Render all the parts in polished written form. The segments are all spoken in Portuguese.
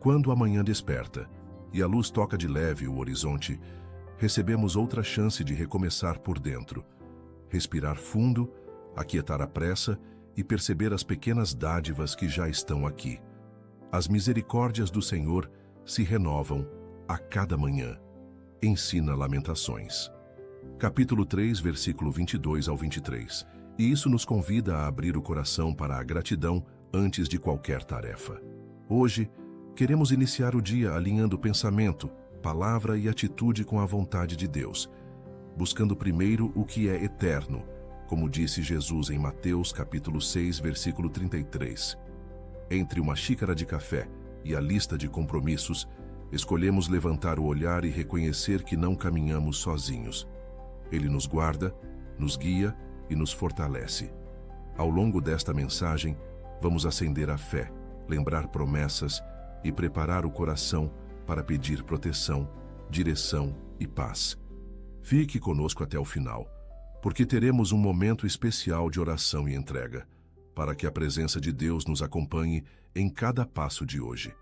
Quando a manhã desperta e a luz toca de leve o horizonte, recebemos outra chance de recomeçar por dentro. Respirar fundo, aquietar a pressa e perceber as pequenas dádivas que já estão aqui. As misericórdias do Senhor se renovam a cada manhã. Ensina Lamentações. Capítulo 3, versículo 22 ao 23. E isso nos convida a abrir o coração para a gratidão antes de qualquer tarefa. Hoje, queremos iniciar o dia alinhando pensamento, palavra e atitude com a vontade de Deus, buscando primeiro o que é eterno, como disse Jesus em Mateus capítulo 6, versículo 33. Entre uma xícara de café e a lista de compromissos, escolhemos levantar o olhar e reconhecer que não caminhamos sozinhos. Ele nos guarda, nos guia e nos fortalece. Ao longo desta mensagem, vamos acender a fé, lembrar promessas e preparar o coração para pedir proteção, direção e paz. Fique conosco até o final, porque teremos um momento especial de oração e entrega, para que a presença de Deus nos acompanhe em cada passo de hoje.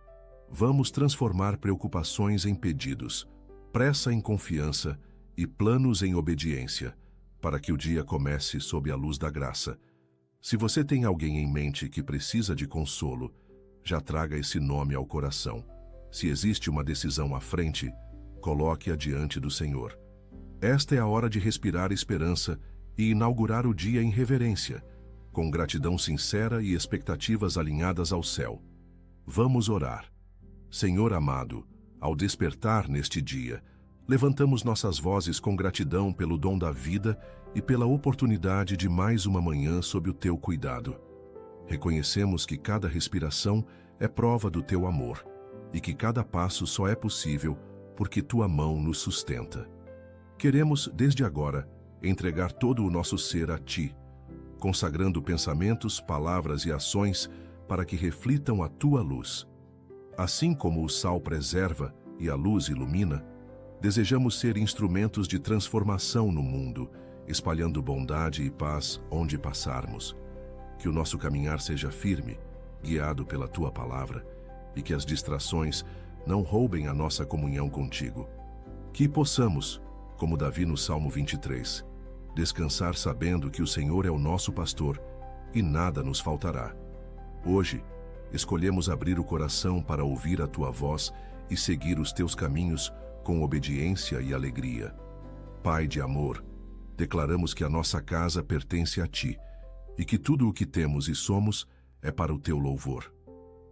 Vamos transformar preocupações em pedidos, pressa em confiança e planos em obediência, para que o dia comece sob a luz da graça. Se você tem alguém em mente que precisa de consolo, já traga esse nome ao coração. Se existe uma decisão à frente, coloque-a diante do Senhor. Esta é a hora de respirar esperança e inaugurar o dia em reverência, com gratidão sincera e expectativas alinhadas ao céu. Vamos orar. Senhor amado, ao despertar neste dia, levantamos nossas vozes com gratidão pelo dom da vida e pela oportunidade de mais uma manhã sob o teu cuidado. Reconhecemos que cada respiração é prova do teu amor e que cada passo só é possível porque tua mão nos sustenta. Queremos, desde agora, entregar todo o nosso ser a ti, consagrando pensamentos, palavras e ações para que reflitam a tua luz. Assim como o sal preserva e a luz ilumina, desejamos ser instrumentos de transformação no mundo, espalhando bondade e paz onde passarmos. Que o nosso caminhar seja firme, guiado pela tua palavra, e que as distrações não roubem a nossa comunhão contigo. Que possamos, como Davi no Salmo 23, descansar sabendo que o Senhor é o nosso pastor e nada nos faltará. Hoje, escolhemos abrir o coração para ouvir a tua voz e seguir os teus caminhos com obediência e alegria. Pai de amor, declaramos que a nossa casa pertence a ti e que tudo o que temos e somos é para o teu louvor.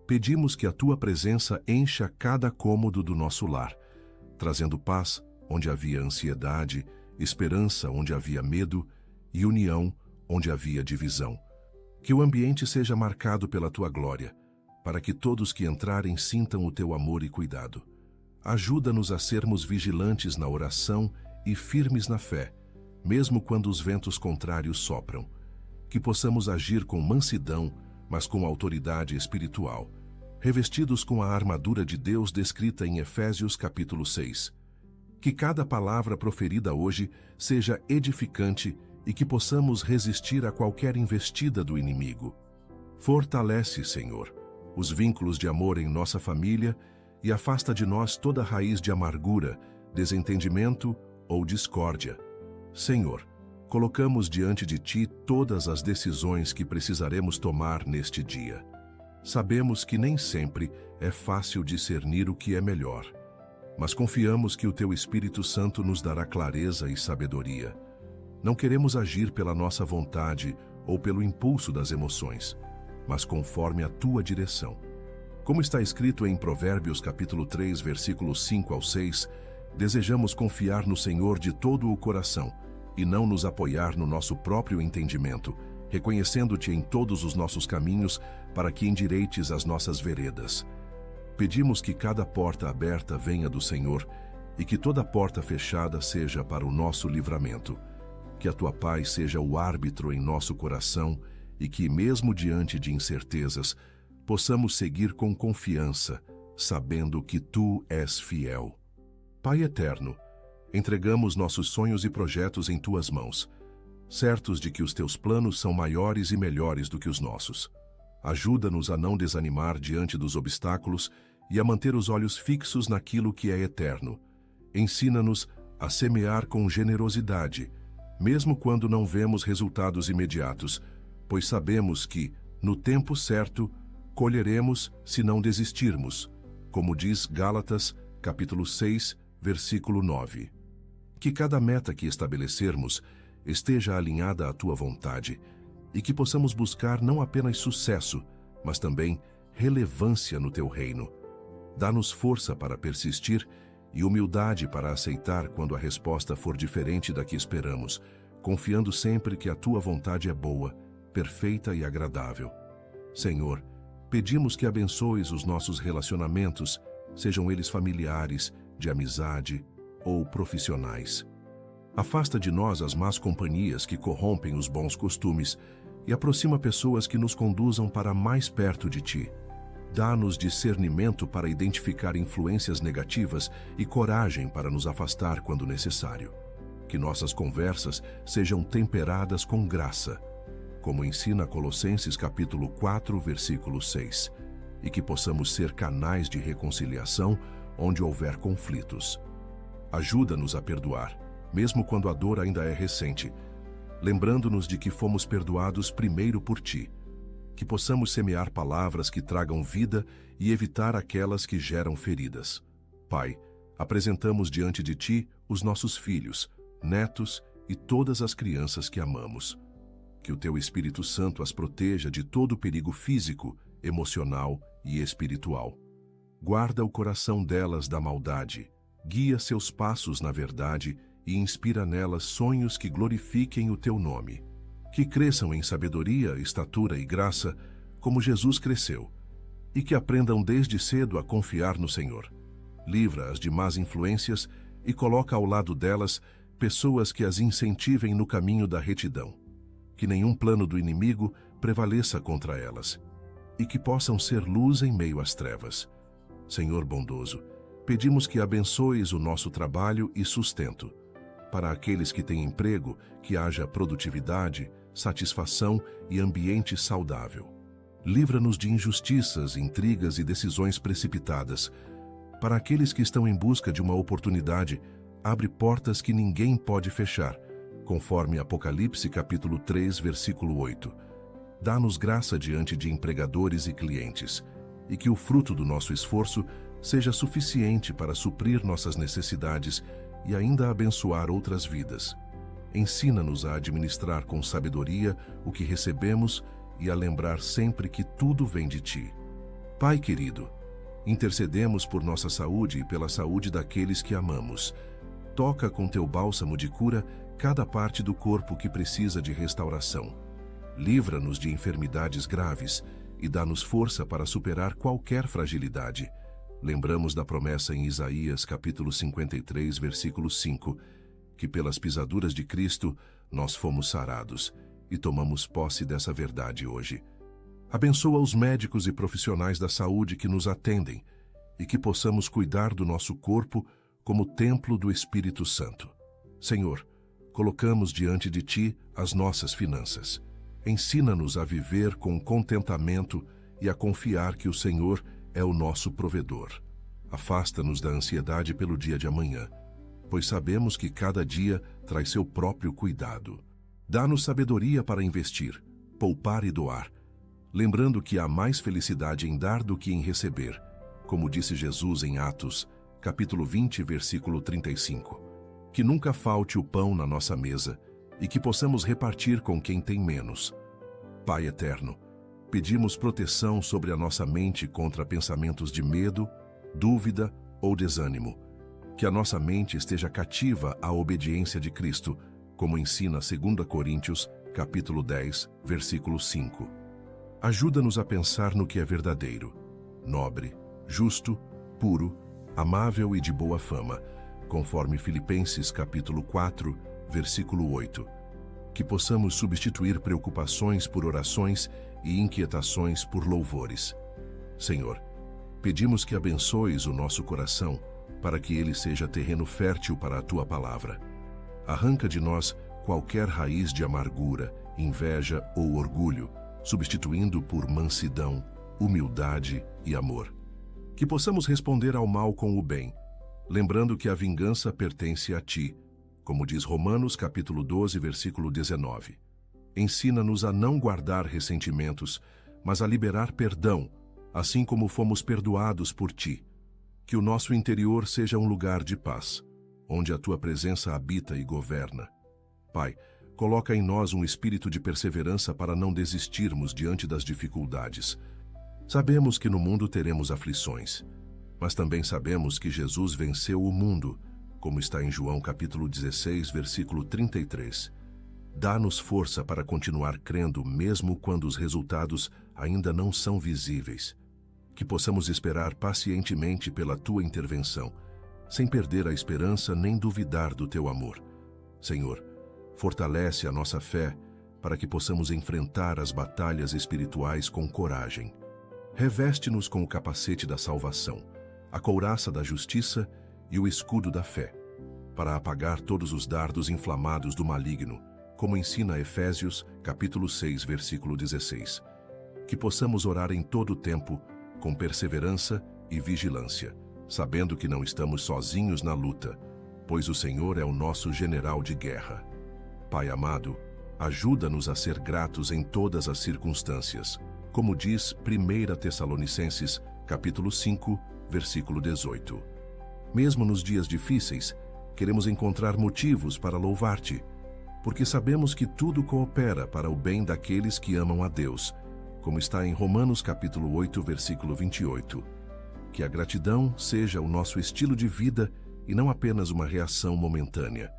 Pedimos que a tua presença encha cada cômodo do nosso lar, trazendo paz onde havia ansiedade, esperança onde havia medo e união onde havia divisão. Que o ambiente seja marcado pela tua glória, para que todos que entrarem sintam o teu amor e cuidado. Ajuda-nos a sermos vigilantes na oração e firmes na fé, mesmo quando os ventos contrários sopram. Que possamos agir com mansidão, mas com autoridade espiritual, revestidos com a armadura de Deus descrita em Efésios capítulo 6. Que cada palavra proferida hoje seja edificante e que possamos resistir a qualquer investida do inimigo. Fortalece, Senhor, os vínculos de amor em nossa família e afasta de nós toda raiz de amargura, desentendimento ou discórdia. Senhor, colocamos diante de ti todas as decisões que precisaremos tomar neste dia. Sabemos que nem sempre é fácil discernir o que é melhor, mas confiamos que o teu Espírito Santo nos dará clareza e sabedoria. Não queremos agir pela nossa vontade ou pelo impulso das emoções, mas conforme a tua direção. Como está escrito em Provérbios capítulo 3, versículos 5 ao 6, desejamos confiar no Senhor de todo o coração e não nos apoiar no nosso próprio entendimento, reconhecendo-te em todos os nossos caminhos para que endireites as nossas veredas. Pedimos que cada porta aberta venha do Senhor e que toda porta fechada seja para o nosso livramento. Que a tua paz seja o árbitro em nosso coração e que, mesmo diante de incertezas, possamos seguir com confiança, sabendo que tu és fiel. Pai eterno, entregamos nossos sonhos e projetos em tuas mãos, certos de que os teus planos são maiores e melhores do que os nossos. Ajuda-nos a não desanimar diante dos obstáculos e a manter os olhos fixos naquilo que é eterno. Ensina-nos a semear com generosidade, mesmo quando não vemos resultados imediatos, pois sabemos que, no tempo certo, colheremos se não desistirmos, como diz Gálatas, capítulo 6, versículo 9. Que cada meta que estabelecermos esteja alinhada à tua vontade e que possamos buscar não apenas sucesso, mas também relevância no teu reino. Dá-nos força para persistir e humildade para aceitar quando a resposta for diferente da que esperamos, confiando sempre que a tua vontade é boa, perfeita e agradável. Senhor, pedimos que abençoes os nossos relacionamentos, sejam eles familiares, de amizade ou profissionais. Afasta de nós as más companhias que corrompem os bons costumes e aproxima pessoas que nos conduzam para mais perto de Ti. Dá-nos discernimento para identificar influências negativas e coragem para nos afastar quando necessário. Que nossas conversas sejam temperadas com graça, como ensina Colossenses capítulo 4, versículo 6, e que possamos ser canais de reconciliação onde houver conflitos. Ajuda-nos a perdoar, mesmo quando a dor ainda é recente, lembrando-nos de que fomos perdoados primeiro por Ti. Que possamos semear palavras que tragam vida e evitar aquelas que geram feridas. Pai, apresentamos diante de Ti os nossos filhos, netos e todas as crianças que amamos. Que o Teu Espírito Santo as proteja de todo perigo físico, emocional e espiritual. Guarda o coração delas da maldade, guia seus passos na verdade e inspira nelas sonhos que glorifiquem o Teu nome. Que cresçam em sabedoria, estatura e graça, como Jesus cresceu, e que aprendam desde cedo a confiar no Senhor. Livra-as de más influências e coloca ao lado delas pessoas que as incentivem no caminho da retidão. Que nenhum plano do inimigo prevaleça contra elas, e que possam ser luz em meio às trevas. Senhor bondoso, pedimos que abençoes o nosso trabalho e sustento. Para aqueles que têm emprego, que haja produtividade, satisfação e ambiente saudável. Livra-nos de injustiças, intrigas e decisões precipitadas. Para aqueles que estão em busca de uma oportunidade, abre portas que ninguém pode fechar, conforme Apocalipse capítulo 3, versículo 8. Dá-nos graça diante de empregadores e clientes, e que o fruto do nosso esforço seja suficiente para suprir nossas necessidades e ainda abençoar outras vidas. Ensina-nos a administrar com sabedoria o que recebemos e a lembrar sempre que tudo vem de Ti. Pai querido, intercedemos por nossa saúde e pela saúde daqueles que amamos. Toca com Teu bálsamo de cura cada parte do corpo que precisa de restauração. Livra-nos de enfermidades graves e dá-nos força para superar qualquer fragilidade. Lembramos da promessa em Isaías capítulo 53, versículo 5, que pelas pisaduras de Cristo nós fomos sarados, e tomamos posse dessa verdade hoje. Abençoa os médicos e profissionais da saúde que nos atendem, e que possamos cuidar do nosso corpo como templo do Espírito Santo. Senhor, colocamos diante de Ti as nossas finanças. Ensina-nos a viver com contentamento e a confiar que o Senhor é o nosso provedor. Afasta-nos da ansiedade pelo dia de amanhã, pois sabemos que cada dia traz seu próprio cuidado. Dá-nos sabedoria para investir, poupar e doar, lembrando que há mais felicidade em dar do que em receber, como disse Jesus em Atos, capítulo 20, versículo 35. Que nunca falte o pão na nossa mesa e que possamos repartir com quem tem menos. Pai eterno, pedimos proteção sobre a nossa mente contra pensamentos de medo, dúvida ou desânimo. Que a nossa mente esteja cativa à obediência de Cristo, como ensina 2 Coríntios, capítulo 10, versículo 5. Ajuda-nos a pensar no que é verdadeiro, nobre, justo, puro, amável e de boa fama, conforme Filipenses, capítulo 4, versículo 8. Que possamos substituir preocupações por orações e inquietações por louvores. Senhor, pedimos que abençoes o nosso coração, para que ele seja terreno fértil para a Tua palavra. Arranca de nós qualquer raiz de amargura, inveja ou orgulho, substituindo por mansidão, humildade e amor. Que possamos responder ao mal com o bem, lembrando que a vingança pertence a ti, como diz Romanos capítulo 12, versículo 19. Ensina-nos a não guardar ressentimentos, mas a liberar perdão, assim como fomos perdoados por ti. Que o nosso interior seja um lugar de paz, onde a tua presença habita e governa. Pai, coloca em nós um espírito de perseverança para não desistirmos diante das dificuldades. Sabemos que no mundo teremos aflições, mas também sabemos que Jesus venceu o mundo, como está em João capítulo 16, versículo 33. Dá-nos força para continuar crendo mesmo quando os resultados ainda não são visíveis. Que possamos esperar pacientemente pela tua intervenção, sem perder a esperança nem duvidar do teu amor. Senhor, fortalece a nossa fé para que possamos enfrentar as batalhas espirituais com coragem. Reveste-nos com o capacete da salvação, a couraça da justiça e o escudo da fé, para apagar todos os dardos inflamados do maligno, como ensina Efésios, capítulo 6, versículo 16. Que possamos orar em todo o tempo, com perseverança e vigilância, sabendo que não estamos sozinhos na luta, pois o Senhor é o nosso general de guerra. Pai amado, ajuda-nos a ser gratos em todas as circunstâncias, como diz 1 Tessalonicenses, capítulo 5, versículo 18. Mesmo nos dias difíceis, queremos encontrar motivos para louvar-te, porque sabemos que tudo coopera para o bem daqueles que amam a Deus, como está em Romanos capítulo 8, versículo 28. Que a gratidão seja o nosso estilo de vida e não apenas uma reação momentânea.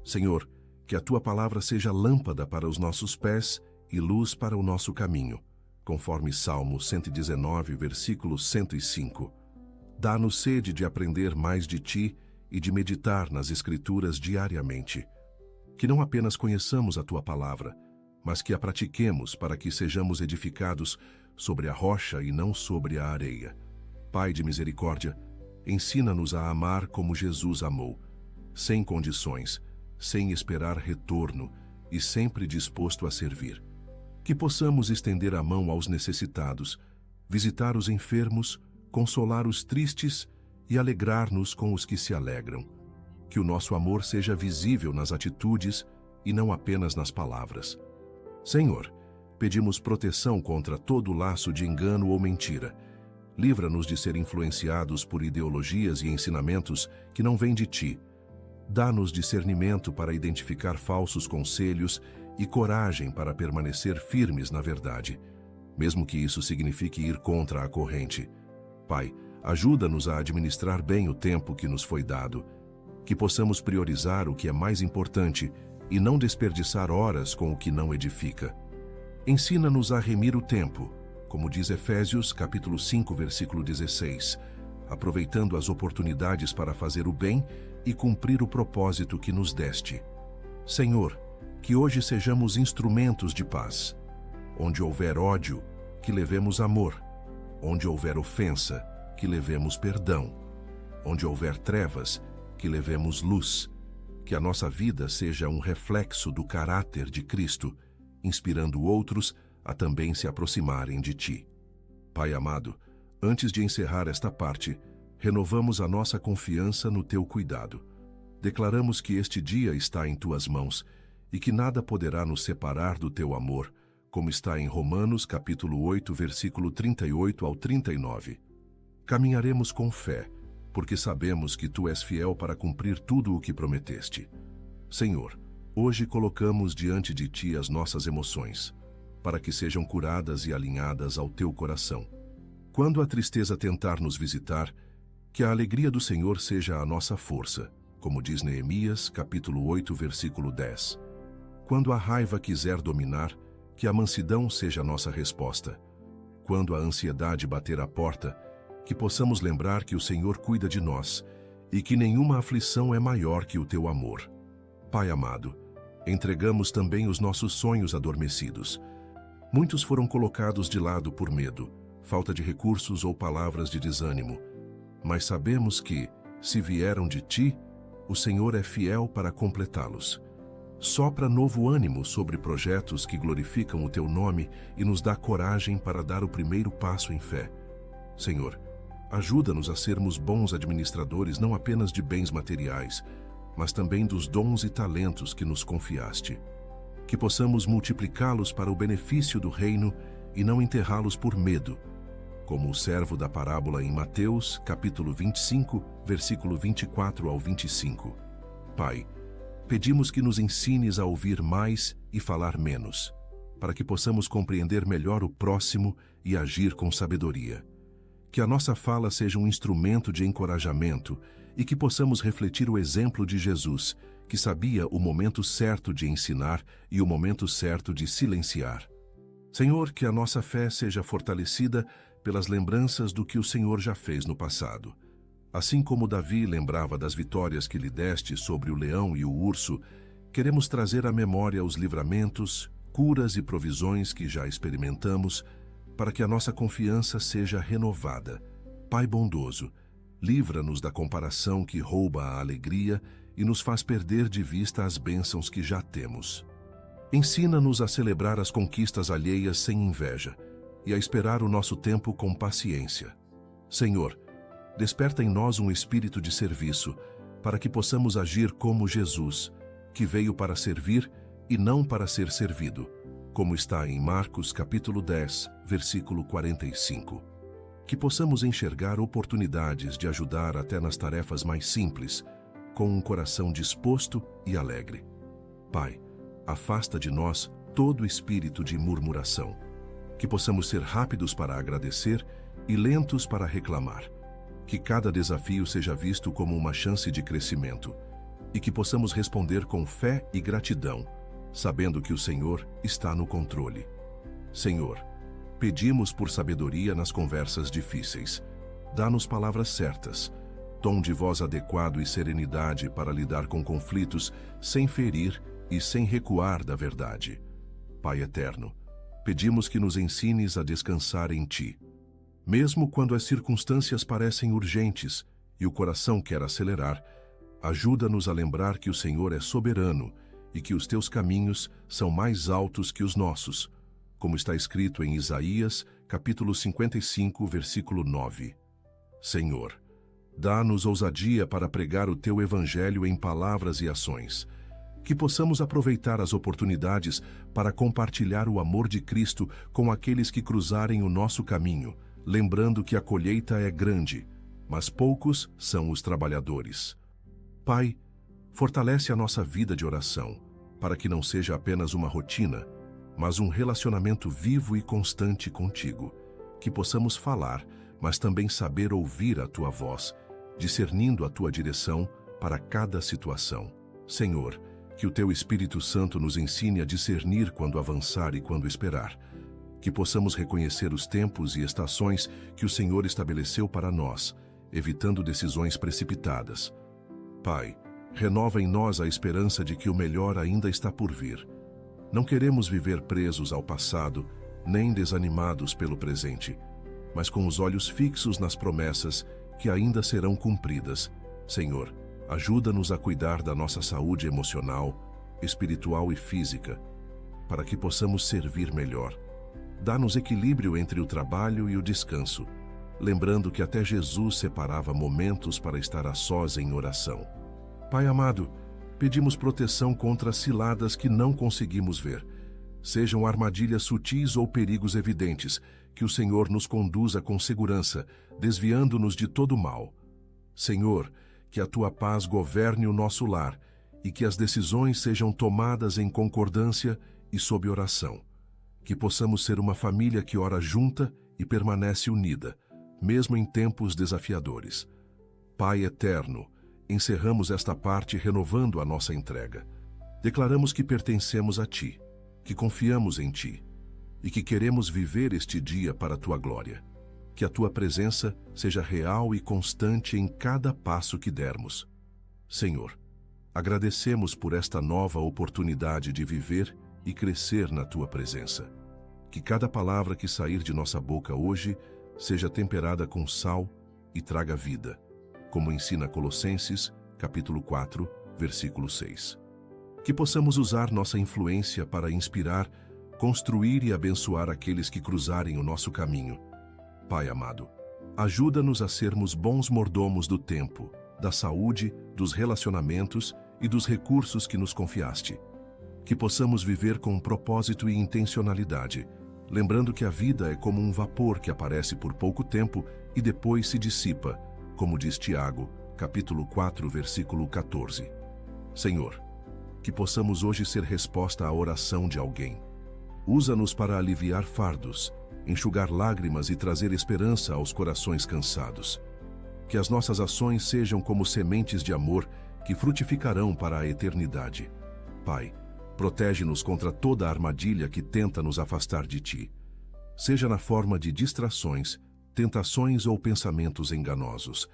Senhor, que a tua palavra seja lâmpada para os nossos pés e luz para o nosso caminho, conforme Salmo 119, versículo 105. Dá-nos sede de aprender mais de ti e de meditar nas Escrituras diariamente. Que não apenas conheçamos a tua palavra, mas que a pratiquemos para que sejamos edificados sobre a rocha e não sobre a areia. Pai de misericórdia, ensina-nos a amar como Jesus amou, sem condições, sem esperar retorno e sempre disposto a servir. Que possamos estender a mão aos necessitados, visitar os enfermos, consolar os tristes e alegrar-nos com os que se alegram. Que o nosso amor seja visível nas atitudes e não apenas nas palavras. Senhor, pedimos proteção contra todo laço de engano ou mentira. Livra-nos de ser influenciados por ideologias e ensinamentos que não vêm de ti. Dá-nos discernimento para identificar falsos conselhos e coragem para permanecer firmes na verdade, mesmo que isso signifique ir contra a corrente. Pai, ajuda-nos a administrar bem o tempo que nos foi dado, que possamos priorizar o que é mais importante e não desperdiçar horas com o que não edifica. Ensina-nos a remir o tempo, como diz Efésios capítulo 5, versículo 16, aproveitando as oportunidades para fazer o bem e cumprir o propósito que nos deste. Senhor, que hoje sejamos instrumentos de paz. Onde houver ódio, que levemos amor. Onde houver ofensa, que levemos perdão. Onde houver trevas, que levemos luz. Que a nossa vida seja um reflexo do caráter de Cristo, inspirando outros a também se aproximarem de ti. Pai amado, antes de encerrar esta parte, renovamos a nossa confiança no teu cuidado. Declaramos que este dia está em tuas mãos e que nada poderá nos separar do teu amor, como está em Romanos capítulo 8, versículo 38 ao 39. Caminharemos com fé, porque sabemos que tu és fiel para cumprir tudo o que prometeste. Senhor, hoje colocamos diante de ti as nossas emoções, para que sejam curadas e alinhadas ao teu coração. Quando a tristeza tentar nos visitar, que a alegria do Senhor seja a nossa força, como diz Neemias, capítulo 8, versículo 10. Quando a raiva quiser dominar, que a mansidão seja a nossa resposta. Quando a ansiedade bater à porta, que possamos lembrar que o Senhor cuida de nós e que nenhuma aflição é maior que o teu amor. Pai amado, entregamos também os nossos sonhos adormecidos. Muitos foram colocados de lado por medo, falta de recursos ou palavras de desânimo. Mas sabemos que, se vieram de ti, o Senhor é fiel para completá-los. Sopra novo ânimo sobre projetos que glorificam o teu nome e nos dá coragem para dar o primeiro passo em fé. Senhor, ajuda-nos a sermos bons administradores não apenas de bens materiais, mas também dos dons e talentos que nos confiaste. Que possamos multiplicá-los para o benefício do reino e não enterrá-los por medo, como o servo da parábola em Mateus, capítulo 25, versículo 24 ao 25. Pai, pedimos que nos ensines a ouvir mais e falar menos, para que possamos compreender melhor o próximo e agir com sabedoria. Que a nossa fala seja um instrumento de encorajamento e que possamos refletir o exemplo de Jesus, que sabia o momento certo de ensinar e o momento certo de silenciar. Senhor, que a nossa fé seja fortalecida pelas lembranças do que o Senhor já fez no passado. Assim como Davi lembrava das vitórias que lhe deste sobre o leão e o urso, queremos trazer à memória os livramentos, curas e provisões que já experimentamos, para que a nossa confiança seja renovada. Pai bondoso, livra-nos da comparação que rouba a alegria e nos faz perder de vista as bênçãos que já temos. Ensina-nos a celebrar as conquistas alheias sem inveja e a esperar o nosso tempo com paciência. Senhor, desperta em nós um espírito de serviço, para que possamos agir como Jesus, que veio para servir e não para ser servido, como está em Marcos capítulo 10, versículo 45. Que possamos enxergar oportunidades de ajudar até nas tarefas mais simples, com um coração disposto e alegre. Pai, afasta de nós todo espírito de murmuração. Que possamos ser rápidos para agradecer e lentos para reclamar. Que cada desafio seja visto como uma chance de crescimento e que possamos responder com fé e gratidão, sabendo que o Senhor está no controle. Senhor, pedimos por sabedoria nas conversas difíceis. Dá-nos palavras certas, tom de voz adequado e serenidade para lidar com conflitos sem ferir e sem recuar da verdade. Pai eterno, pedimos que nos ensines a descansar em Ti. Mesmo quando as circunstâncias parecem urgentes e o coração quer acelerar, ajuda-nos a lembrar que o Senhor é soberano e que os Teus caminhos são mais altos que os nossos, como está escrito em Isaías, capítulo 55, versículo 9. Senhor, dá-nos ousadia para pregar o Teu Evangelho em palavras e ações, que possamos aproveitar as oportunidades para compartilhar o amor de Cristo com aqueles que cruzarem o nosso caminho, lembrando que a colheita é grande, mas poucos são os trabalhadores. Pai, fortalece a nossa vida de oração, para que não seja apenas uma rotina, mas um relacionamento vivo e constante contigo, que possamos falar, mas também saber ouvir a Tua voz, discernindo a Tua direção para cada situação. Senhor, que o Teu Espírito Santo nos ensine a discernir quando avançar e quando esperar, que possamos reconhecer os tempos e estações que o Senhor estabeleceu para nós, evitando decisões precipitadas. Pai, renova em nós a esperança de que o melhor ainda está por vir. Não queremos viver presos ao passado, nem desanimados pelo presente, mas com os olhos fixos nas promessas que ainda serão cumpridas. Senhor, ajuda-nos a cuidar da nossa saúde emocional, espiritual e física, para que possamos servir melhor. Dá-nos equilíbrio entre o trabalho e o descanso, lembrando que até Jesus separava momentos para estar a sós em oração. Pai amado, pedimos proteção contra ciladas que não conseguimos ver, sejam armadilhas sutis ou perigos evidentes, que o Senhor nos conduza com segurança, desviando-nos de todo mal. Senhor, que a Tua paz governe o nosso lar e que as decisões sejam tomadas em concordância e sob oração. Que possamos ser uma família que ora junta e permanece unida, mesmo em tempos desafiadores. Pai eterno, encerramos esta parte renovando a nossa entrega. Declaramos que pertencemos a Ti, que confiamos em Ti e que queremos viver este dia para a Tua glória. Que a Tua presença seja real e constante em cada passo que dermos. Senhor, agradecemos por esta nova oportunidade de viver e crescer na Tua presença. Que cada palavra que sair de nossa boca hoje seja temperada com sal e traga vida, como ensina Colossenses, capítulo 4, versículo 6. Que possamos usar nossa influência para inspirar, construir e abençoar aqueles que cruzarem o nosso caminho. Pai amado, Ajuda-nos a sermos bons mordomos do tempo, da saúde, dos relacionamentos e dos recursos que nos confiaste. Que possamos viver com propósito e intencionalidade, lembrando que a vida é como um vapor que aparece por pouco tempo e depois se dissipa, como diz Tiago, capítulo 4, versículo 14. Senhor, que possamos hoje ser resposta à oração de alguém. Usa-nos para aliviar fardos, enxugar lágrimas e trazer esperança aos corações cansados. Que as nossas ações sejam como sementes de amor que frutificarão para a eternidade. Pai, protege-nos contra toda a armadilha que tenta nos afastar de Ti. Seja na forma de distrações, tentações ou pensamentos enganosos.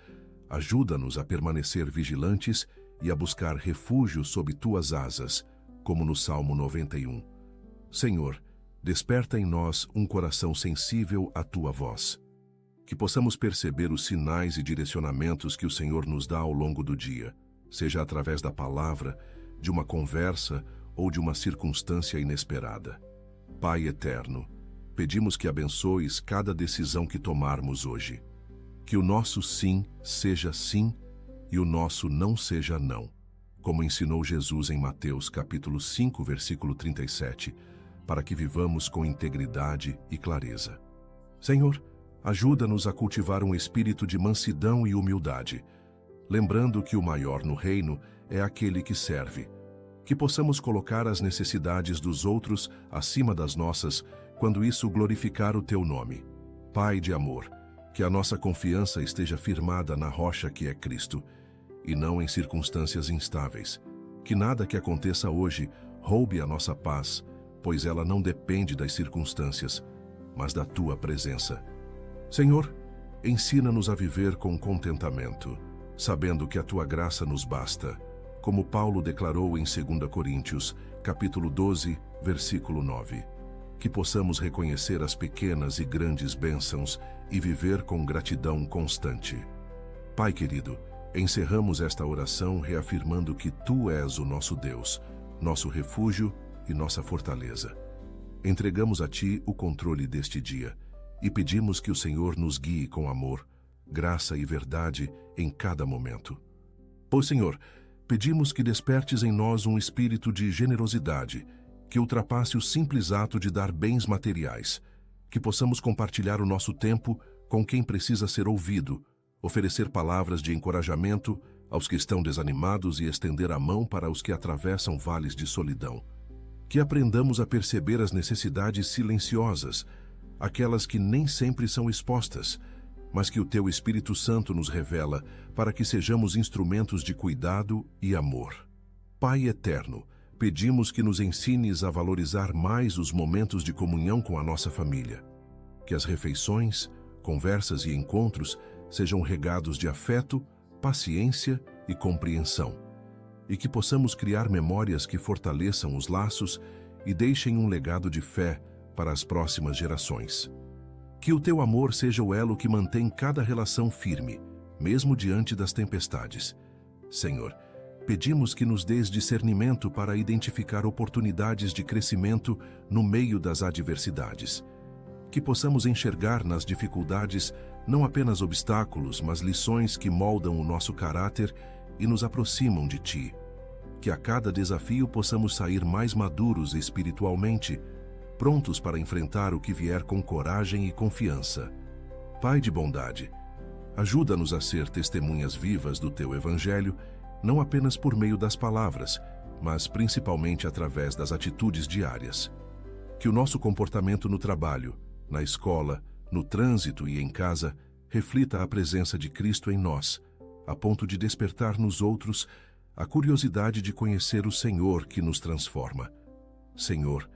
Ajuda-nos a permanecer vigilantes e a buscar refúgio sob Tuas asas, como no Salmo 91. Senhor, desperta em nós um coração sensível à Tua voz. Que possamos perceber os sinais e direcionamentos que o Senhor nos dá ao longo do dia, seja através da palavra, de uma conversa ou de uma circunstância inesperada. Pai eterno, pedimos que abençoes cada decisão que tomarmos hoje. Que o nosso sim seja sim e o nosso não seja não, como ensinou Jesus em Mateus capítulo 5, versículo 37, para que vivamos com integridade e clareza. Senhor, ajuda-nos a cultivar um espírito de mansidão e humildade, lembrando que o maior no reino é aquele que serve. Que possamos colocar as necessidades dos outros acima das nossas, quando isso glorificar o Teu nome. Pai de amor, que a nossa confiança esteja firmada na rocha que é Cristo, e não em circunstâncias instáveis. Que nada que aconteça hoje roube a nossa paz, pois ela não depende das circunstâncias, mas da Tua presença. Senhor, ensina-nos a viver com contentamento, sabendo que a Tua graça nos basta, como Paulo declarou em 2 Coríntios, capítulo 12, versículo 9. Que possamos reconhecer as pequenas e grandes bênçãos e viver com gratidão constante. Pai querido, encerramos esta oração reafirmando que Tu és o nosso Deus, nosso refúgio e nossa fortaleza. Entregamos a Ti o controle deste dia e pedimos que o Senhor nos guie com amor, graça e verdade em cada momento. Ó Senhor, pedimos que despertes em nós um espírito de generosidade, que ultrapasse o simples ato de dar bens materiais, que possamos compartilhar o nosso tempo com quem precisa ser ouvido, oferecer palavras de encorajamento aos que estão desanimados e estender a mão para os que atravessam vales de solidão. Que aprendamos a perceber as necessidades silenciosas, aquelas que nem sempre são expostas, mas que o Teu Espírito Santo nos revela para que sejamos instrumentos de cuidado e amor. Pai eterno, pedimos que nos ensines a valorizar mais os momentos de comunhão com a nossa família. Que as refeições, conversas e encontros sejam regados de afeto, paciência e compreensão, e que possamos criar memórias que fortaleçam os laços e deixem um legado de fé para as próximas gerações. Que o Teu amor seja o elo que mantém cada relação firme, mesmo diante das tempestades. Senhor, pedimos que nos dês discernimento para identificar oportunidades de crescimento no meio das adversidades. Que possamos enxergar nas dificuldades não apenas obstáculos, mas lições que moldam o nosso caráter e nos aproximam de Ti. Que a cada desafio possamos sair mais maduros espiritualmente, prontos para enfrentar o que vier com coragem e confiança. Pai de bondade, ajuda-nos a ser testemunhas vivas do Teu Evangelho, não apenas por meio das palavras, mas principalmente através das atitudes diárias. Que o nosso comportamento no trabalho, na escola, no trânsito e em casa reflita a presença de Cristo em nós, a ponto de despertar nos outros a curiosidade de conhecer o Senhor que nos transforma. Senhor,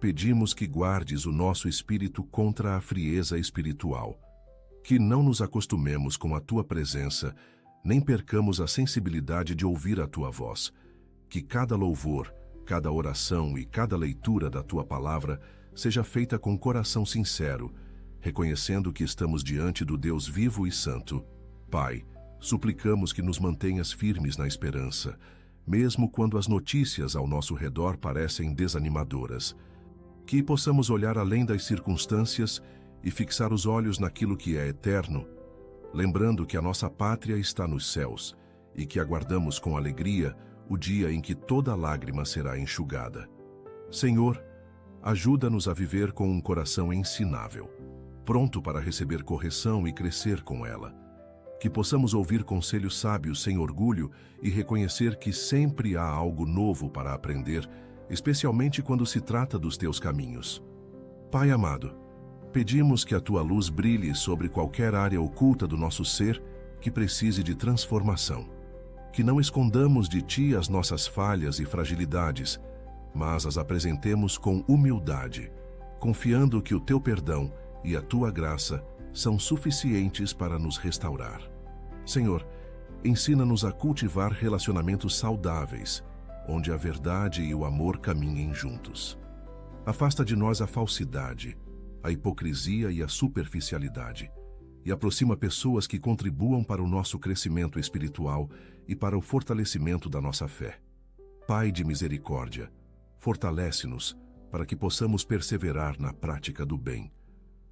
pedimos que guardes o nosso espírito contra a frieza espiritual, que não nos acostumemos com a Tua presença, nem percamos a sensibilidade de ouvir a Tua voz, que cada louvor, cada oração e cada leitura da Tua palavra seja feita com coração sincero, reconhecendo que estamos diante do Deus vivo e santo. Pai, suplicamos que nos mantenhas firmes na esperança, mesmo quando as notícias ao nosso redor parecem desanimadoras. Que possamos olhar além das circunstâncias e fixar os olhos naquilo que é eterno, lembrando que a nossa pátria está nos céus e que aguardamos com alegria o dia em que toda lágrima será enxugada. Senhor, ajuda-nos a viver com um coração ensinável, pronto para receber correção e crescer com ela. Que possamos ouvir conselhos sábios sem orgulho e reconhecer que sempre há algo novo para aprender, especialmente quando se trata dos teus caminhos. Pai amado, pedimos que a tua luz brilhe sobre qualquer área oculta do nosso ser que precise de transformação. Que não escondamos de ti as nossas falhas e fragilidades, mas as apresentemos com humildade, confiando que o teu perdão e a tua graça são suficientes para nos restaurar. Senhor, ensina-nos a cultivar relacionamentos saudáveis, onde a verdade e o amor caminhem juntos. Afasta de nós a falsidade, a hipocrisia e a superficialidade, e aproxima pessoas que contribuam para o nosso crescimento espiritual e para o fortalecimento da nossa fé. Pai de misericórdia, fortalece-nos para que possamos perseverar na prática do bem,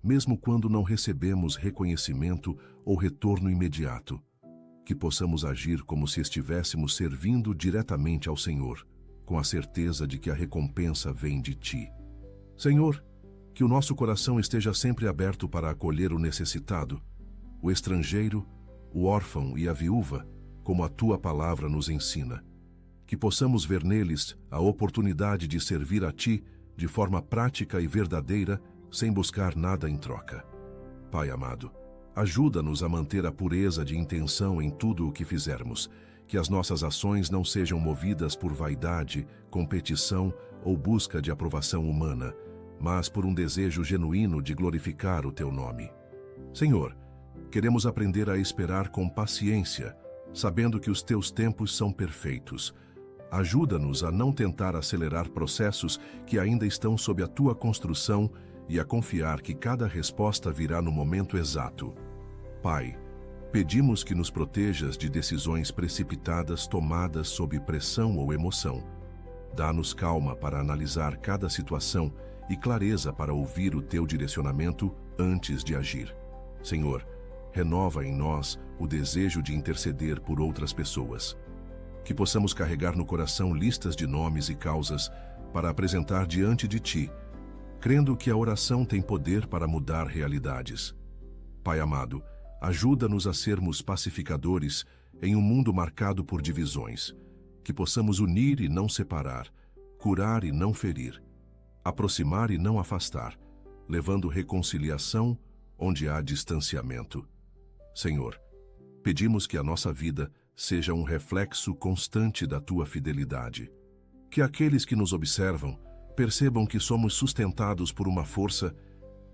mesmo quando não recebemos reconhecimento ou retorno imediato, que possamos agir como se estivéssemos servindo diretamente ao Senhor, com a certeza de que a recompensa vem de ti. Senhor, que o nosso coração esteja sempre aberto para acolher o necessitado, o estrangeiro, o órfão e a viúva, como a tua palavra nos ensina. Que possamos ver neles a oportunidade de servir a ti de forma prática e verdadeira, sem buscar nada em troca. Pai amado, ajuda-nos a manter a pureza de intenção em tudo o que fizermos, que as nossas ações não sejam movidas por vaidade, competição ou busca de aprovação humana, mas por um desejo genuíno de glorificar o teu nome. Senhor, queremos aprender a esperar com paciência, sabendo que os teus tempos são perfeitos. Ajuda-nos a não tentar acelerar processos que ainda estão sob a tua construção e a confiar que cada resposta virá no momento exato. Pai, pedimos que nos protejas de decisões precipitadas tomadas sob pressão ou emoção. Dá-nos calma para analisar cada situação e clareza para ouvir o teu direcionamento antes de agir. Senhor, renova em nós o desejo de interceder por outras pessoas. Que possamos carregar no coração listas de nomes e causas para apresentar diante de ti, crendo que a oração tem poder para mudar realidades. Pai amado, ajuda-nos a sermos pacificadores em um mundo marcado por divisões, que possamos unir e não separar, curar e não ferir, aproximar e não afastar, levando reconciliação onde há distanciamento. Senhor, pedimos que a nossa vida seja um reflexo constante da tua fidelidade. Que aqueles que nos observam percebam que somos sustentados por uma força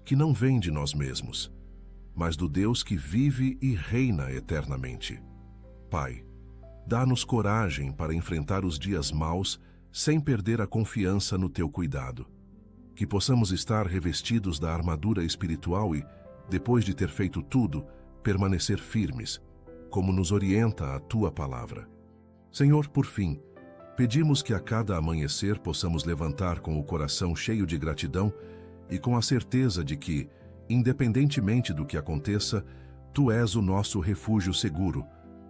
que não vem de nós mesmos, mas do Deus que vive e reina eternamente. Pai, dá-nos coragem para enfrentar os dias maus sem perder a confiança no teu cuidado. Que possamos estar revestidos da armadura espiritual e, depois de ter feito tudo, permanecer firmes, como nos orienta a tua palavra. Senhor, por fim, pedimos que a cada amanhecer possamos levantar com o coração cheio de gratidão e com a certeza de que, independentemente do que aconteça, tu és o nosso refúgio seguro,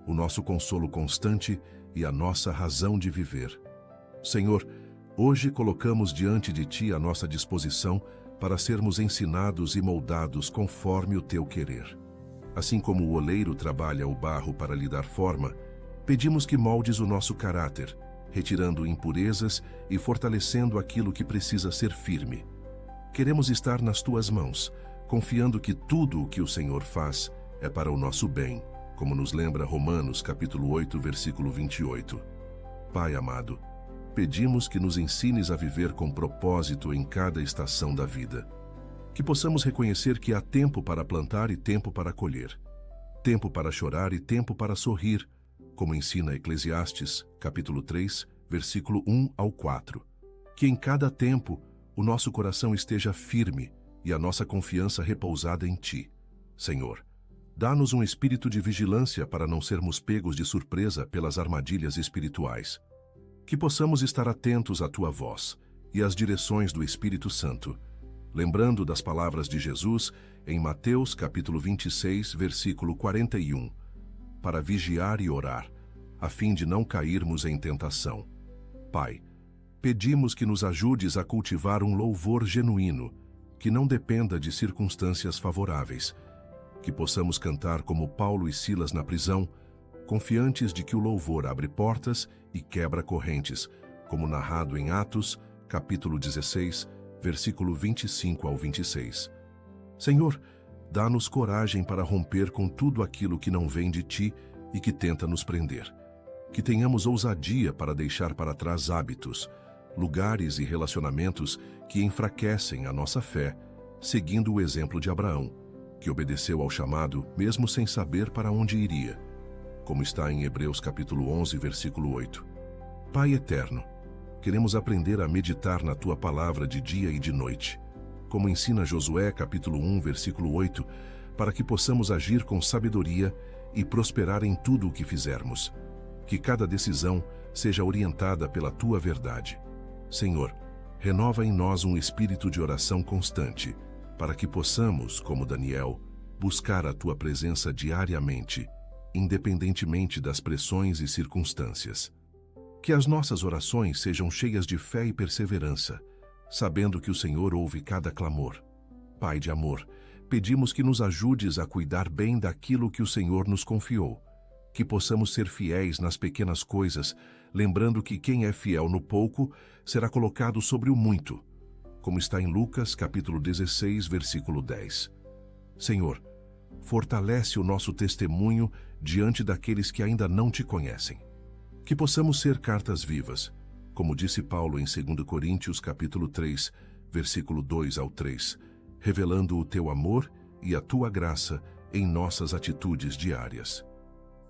o nosso consolo constante e a nossa razão de viver. Senhor, hoje colocamos diante de ti a nossa disposição para sermos ensinados e moldados conforme o teu querer. Assim como o oleiro trabalha o barro para lhe dar forma, pedimos que moldes o nosso caráter, retirando impurezas e fortalecendo aquilo que precisa ser firme. Queremos estar nas tuas mãos, confiando que tudo o que o Senhor faz é para o nosso bem, como nos lembra Romanos capítulo 8, versículo 28. Pai amado, pedimos que nos ensines a viver com propósito em cada estação da vida. Que possamos reconhecer que há tempo para plantar e tempo para colher, tempo para chorar e tempo para sorrir, como ensina Eclesiastes, capítulo 3, versículo 1 ao 4. Que em cada tempo o nosso coração esteja firme e a nossa confiança repousada em ti. Senhor, dá-nos um espírito de vigilância para não sermos pegos de surpresa pelas armadilhas espirituais. Que possamos estar atentos à tua voz e às direções do Espírito Santo, lembrando das palavras de Jesus em Mateus capítulo 26, versículo 41, para vigiar e orar, a fim de não cairmos em tentação. Pai, pedimos que nos ajudes a cultivar um louvor genuíno, que não dependa de circunstâncias favoráveis, que possamos cantar como Paulo e Silas na prisão, confiantes de que o louvor abre portas e quebra correntes, como narrado em Atos, capítulo 16, versículo 25 ao 26. Senhor, dá-nos coragem para romper com tudo aquilo que não vem de Ti e que tenta nos prender. Que tenhamos ousadia para deixar para trás hábitos, lugares e relacionamentos que enfraquecem a nossa fé, seguindo o exemplo de Abraão, que obedeceu ao chamado mesmo sem saber para onde iria, como está em Hebreus capítulo 11, versículo 8. Pai eterno, queremos aprender a meditar na Tua palavra de dia e de noite, como ensina Josué capítulo 1, versículo 8, para que possamos agir com sabedoria e prosperar em tudo o que fizermos. Que cada decisão seja orientada pela Tua verdade. Senhor, renova em nós um espírito de oração constante, para que possamos, como Daniel, buscar a Tua presença diariamente, independentemente das pressões e circunstâncias. Que as nossas orações sejam cheias de fé e perseverança, sabendo que o Senhor ouve cada clamor. Pai de amor, pedimos que nos ajudes a cuidar bem daquilo que o Senhor nos confiou, que possamos ser fiéis nas pequenas coisas, lembrando que quem é fiel no pouco será colocado sobre o muito, como está em Lucas, capítulo 16, versículo 10. Senhor, fortalece o nosso testemunho diante daqueles que ainda não Te conhecem. Que possamos ser cartas vivas, como disse Paulo em 2 Coríntios, capítulo 3, versículo 2 ao 3, revelando o Teu amor e a Tua graça em nossas atitudes diárias.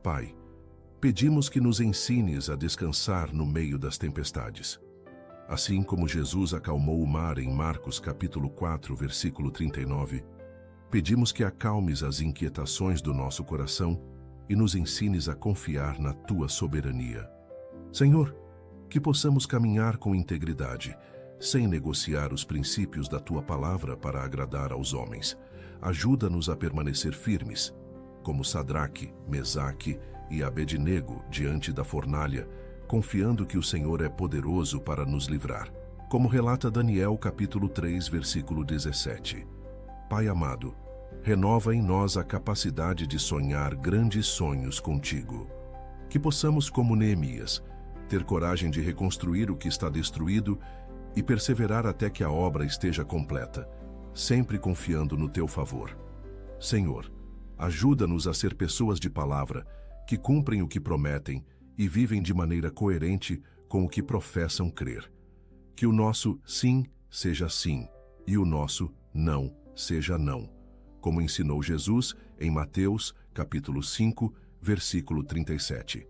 Pai, pedimos que nos ensines a descansar no meio das tempestades. Assim como Jesus acalmou o mar em Marcos capítulo 4, versículo 39, pedimos que acalmes as inquietações do nosso coração e nos ensines a confiar na Tua soberania. Senhor, que possamos caminhar com integridade, sem negociar os princípios da Tua palavra para agradar aos homens. Ajuda-nos a permanecer firmes, como Sadraque, Mesaque e Abednego diante da fornalha, confiando que o Senhor é poderoso para nos livrar, como relata Daniel capítulo 3, versículo 17. Pai amado, renova em nós a capacidade de sonhar grandes sonhos contigo. Que possamos, como Neemias, ter coragem de reconstruir o que está destruído e perseverar até que a obra esteja completa, sempre confiando no Teu favor. Senhor, ajuda-nos a ser pessoas de palavra, que cumprem o que prometem e vivem de maneira coerente com o que professam crer. Que o nosso sim seja sim e o nosso não seja não, como ensinou Jesus em Mateus, capítulo 5, versículo 37.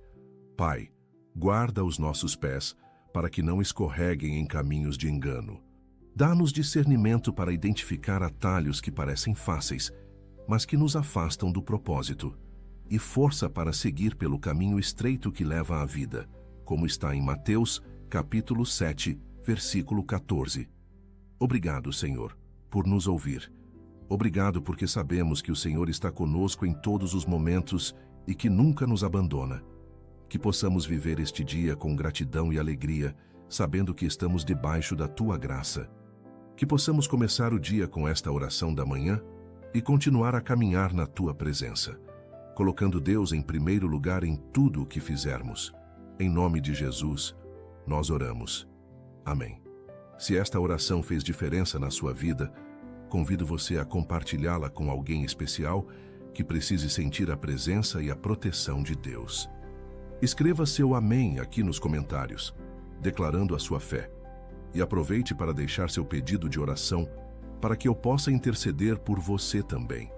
Pai, guarda os nossos pés para que não escorreguem em caminhos de engano. Dá-nos discernimento para identificar atalhos que parecem fáceis, mas que nos afastam do propósito, e força para seguir pelo caminho estreito que leva à vida, como está em Mateus, capítulo 7, versículo 14. Obrigado, Senhor, por nos ouvir. Obrigado porque sabemos que o Senhor está conosco em todos os momentos e que nunca nos abandona. Que possamos viver este dia com gratidão e alegria, sabendo que estamos debaixo da Tua graça. Que possamos começar o dia com esta oração da manhã e continuar a caminhar na Tua presença, colocando Deus em primeiro lugar em tudo o que fizermos. Em nome de Jesus, nós oramos. Amém. Se esta oração fez diferença na sua vida, convido você a compartilhá-la com alguém especial que precise sentir a presença e a proteção de Deus. Escreva seu amém aqui nos comentários, declarando a sua fé. E aproveite para deixar seu pedido de oração para que eu possa interceder por você também.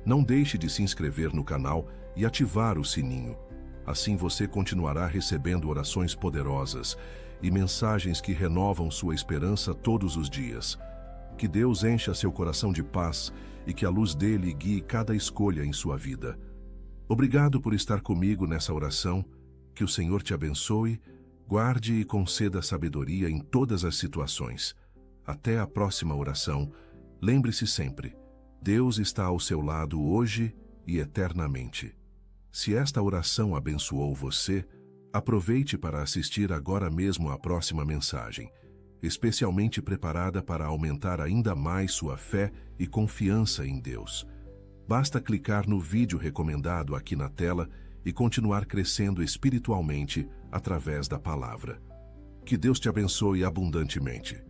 Não deixe de se inscrever no canal e ativar o sininho. Assim você continuará recebendo orações poderosas e mensagens que renovam sua esperança todos os dias. Que Deus encha seu coração de paz e que a luz dele guie cada escolha em sua vida. Obrigado por estar comigo nessa oração. Que o Senhor te abençoe, guarde e conceda sabedoria em todas as situações. Até a próxima oração. Lembre-se sempre, Deus está ao seu lado hoje e eternamente. Se esta oração abençoou você, aproveite para assistir agora mesmo à próxima mensagem, especialmente preparada para aumentar ainda mais sua fé e confiança em Deus. Basta clicar no vídeo recomendado aqui na tela e continuar crescendo espiritualmente através da palavra. Que Deus te abençoe abundantemente.